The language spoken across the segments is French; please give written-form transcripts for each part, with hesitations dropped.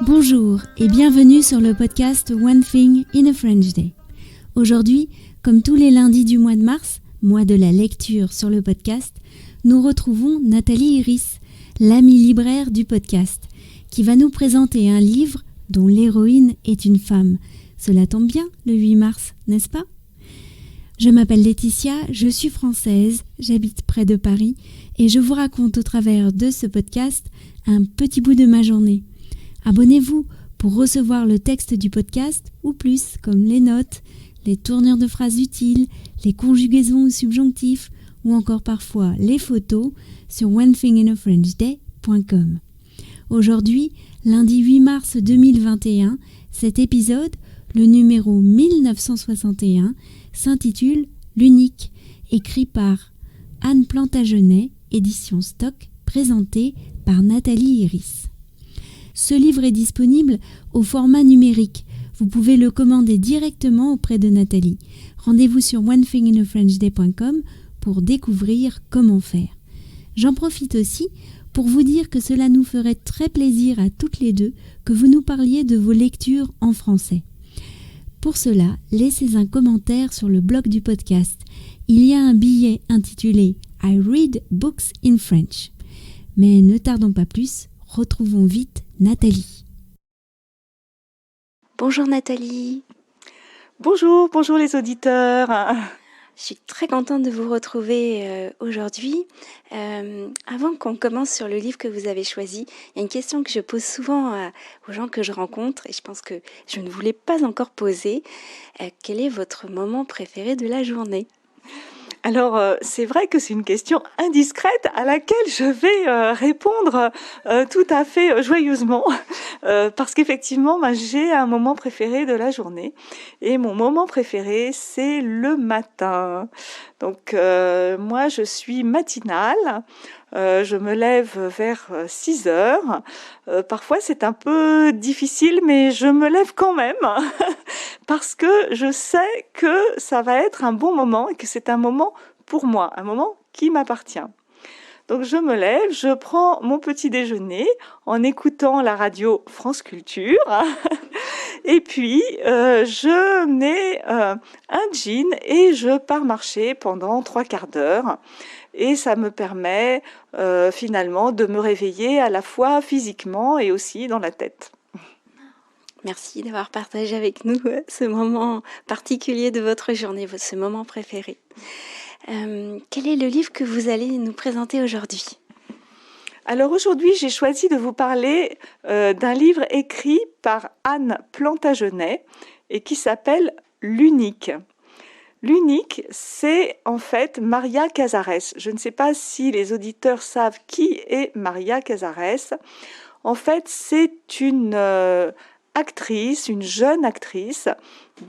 Bonjour et bienvenue sur le podcast One Thing in a French Day. Aujourd'hui, comme tous les lundis du mois de mars, mois de la lecture sur le podcast, nous retrouvons Nathalie Iris, l'amie libraire du podcast, qui va nous présenter un livre dont l'héroïne est une femme. Cela tombe bien, le 8 mars, n'est-ce pas ? Je m'appelle Laetitia, je suis française, j'habite près de Paris et je vous raconte au travers de ce podcast un petit bout de ma journée. Abonnez-vous pour recevoir le texte du podcast ou plus comme les notes, les tournures de phrases utiles, les conjugaisons ou subjonctifs ou encore parfois les photos sur onethinginafrenchday.com. Aujourd'hui, lundi 8 mars 2021, cet épisode, le numéro 1961, s'intitule « L'unique », écrit par Anne Plantagenet, édition Stock, présenté par Nathalie Iris. Ce livre est disponible au format numérique. Vous pouvez le commander directement auprès de Nathalie. Rendez-vous sur onethinginafrenchday.com pour découvrir comment faire. J'en profite aussi pour vous dire que cela nous ferait très plaisir à toutes les deux que vous nous parliez de vos lectures en français. Pour cela, laissez un commentaire sur le blog du podcast. Il y a un billet intitulé « I read books in French ». Mais ne tardons pas plus, retrouvons vite Nathalie. Bonjour Nathalie. Bonjour les auditeurs. Je suis très contente de vous retrouver aujourd'hui. Avant qu'on commence sur le livre que vous avez choisi, il y a une question que je pose souvent aux gens que je rencontre et je pense que je ne vous l'ai pas encore posée. Quel est votre moment préféré de la journée ? Alors, c'est vrai que c'est une question indiscrète à laquelle je vais répondre tout à fait joyeusement parce qu'effectivement, j'ai un moment préféré de la journée et mon moment préféré, c'est le matin. Donc, moi, je suis matinale. Je me lève vers 6 heures. Parfois, c'est un peu difficile, mais je me lève quand même parce que je sais que ça va être un bon moment et que c'est un moment pour moi, un moment qui m'appartient. Donc, je me lève, je prends mon petit déjeuner en écoutant la radio France Culture et puis je mets un jean et je pars marcher pendant 3/4 d'heure. Et ça me permet finalement de me réveiller à la fois physiquement et aussi dans la tête. Merci d'avoir partagé avec nous ce moment particulier de votre journée, ce moment préféré. Quel est le livre que vous allez nous présenter aujourd'hui ? Alors aujourd'hui, j'ai choisi de vous parler d'un livre écrit par Anne Plantagenet et qui s'appelle « L'unique ». L'unique, c'est en fait Maria Casares. Je ne sais pas si les auditeurs savent qui est Maria Casares. En fait, c'est une actrice, une jeune actrice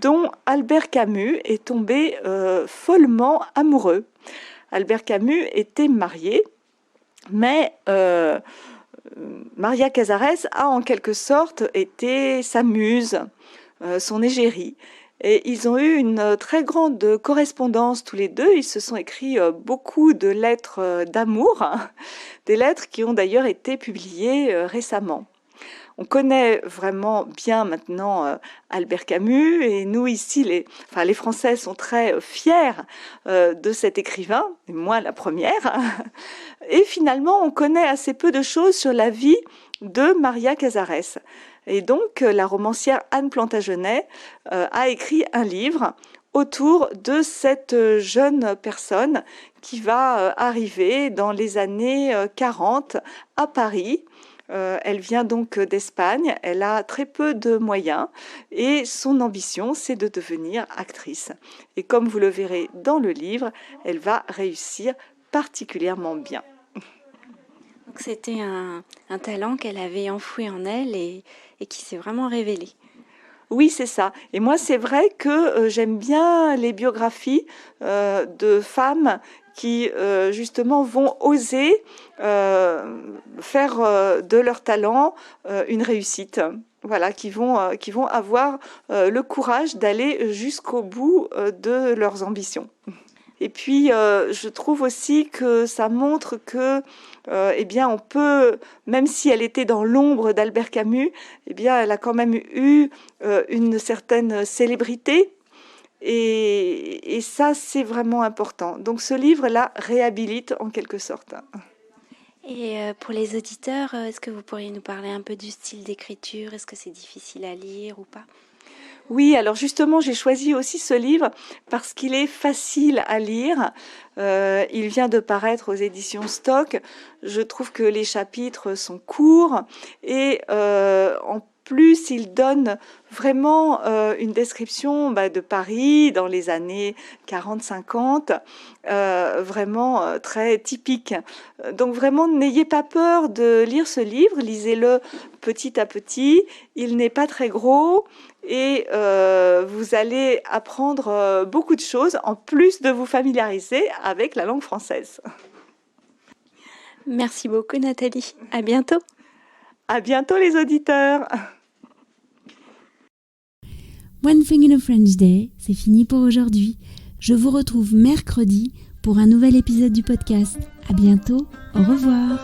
dont Albert Camus est tombé follement amoureux. Albert Camus était marié, mais Maria Casares a en quelque sorte été sa muse, son égérie. Et ils ont eu une très grande correspondance tous les deux. Ils se sont écrits beaucoup de lettres d'amour, des lettres qui ont d'ailleurs été publiées récemment. On connaît vraiment bien maintenant Albert Camus et nous ici, les Français sont très fiers de cet écrivain, et moi la première. Et finalement, on connaît assez peu de choses sur la vie de Maria Casares. Et donc, la romancière Anne Plantagenet a écrit un livre autour de cette jeune personne qui va arriver dans les années 40 à Paris. Elle vient donc d'Espagne, elle a très peu de moyens et son ambition, c'est de devenir actrice. Et comme vous le verrez dans le livre, elle va réussir particulièrement bien. Donc c'était un talent qu'elle avait enfoui en elle et qui s'est vraiment révélé. Oui, c'est ça. Et moi, c'est vrai que j'aime bien les biographies de femmes qui, justement, vont oser faire de leur talent une réussite. Voilà, qui vont avoir le courage d'aller jusqu'au bout de leurs ambitions. Et puis, je trouve aussi que ça montre que, on peut, même si elle était dans l'ombre d'Albert Camus, elle a quand même eu une certaine célébrité. Et ça, c'est vraiment important. Donc, ce livre la réhabilite en quelque sorte. Et pour les auditeurs, est-ce que vous pourriez nous parler un peu du style d'écriture? Est-ce que c'est difficile à lire ou pas? Oui, alors justement, j'ai choisi aussi ce livre parce qu'il est facile à lire. Il vient de paraître aux éditions Stock. Je trouve que les chapitres sont courts et en plus, il donne vraiment une description de Paris dans les années 40-50, vraiment très typique. Donc vraiment, n'ayez pas peur de lire ce livre, lisez-le petit à petit. Il n'est pas très gros et vous allez apprendre beaucoup de choses en plus de vous familiariser avec la langue française. Merci beaucoup Nathalie, à bientôt. À bientôt les auditeurs. One Thing in a French Day, c'est fini pour aujourd'hui. Je vous retrouve mercredi pour un nouvel épisode du podcast. À bientôt, au revoir.